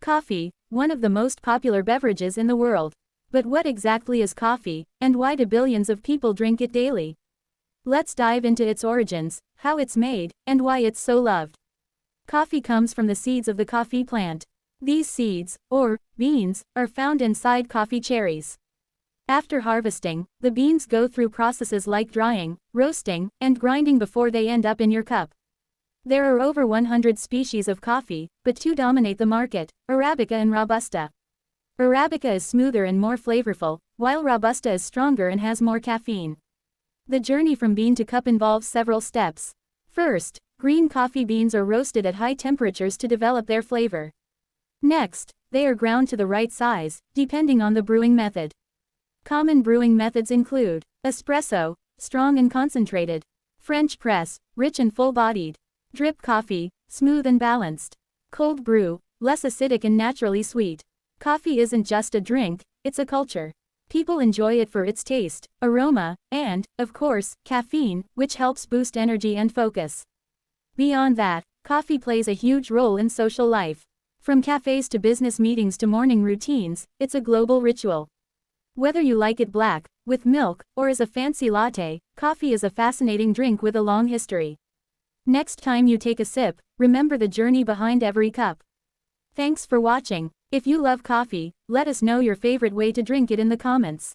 Coffee, one of the most popular beverages in the world. But what exactly is coffee, and why do billions of people drink it daily? Let's dive into its origins, how it's made, and why it's so loved. Coffee comes from the seeds of the coffee plant. These seeds, or beans, are found inside coffee cherries. After harvesting, the beans go through processes like drying, roasting, and grinding before they end up in your cup. There are over 100 species of coffee, but two dominate the market, Arabica and Robusta. Arabica is smoother and more flavorful, while Robusta is stronger and has more caffeine. The journey from bean to cup involves several steps. First, green coffee beans are roasted at high temperatures to develop their flavor. Next, they are ground to the right size, depending on the brewing method. Common brewing methods include espresso, strong and concentrated; French press, rich and full-bodied; drip coffee, smooth and balanced; cold brew, less acidic and naturally sweet. Coffee isn't just a drink, it's a culture. People enjoy it for its taste, aroma, and, of course, caffeine, which helps boost energy and focus. Beyond that, coffee plays a huge role in social life. From cafes to business meetings to morning routines, it's a global ritual. Whether you like it black, with milk, or as a fancy latte, coffee is a fascinating drink with a long history. Next time you take a sip, remember the journey behind every cup. Thanks for watching. If you love coffee, let us know your favorite way to drink it in the comments.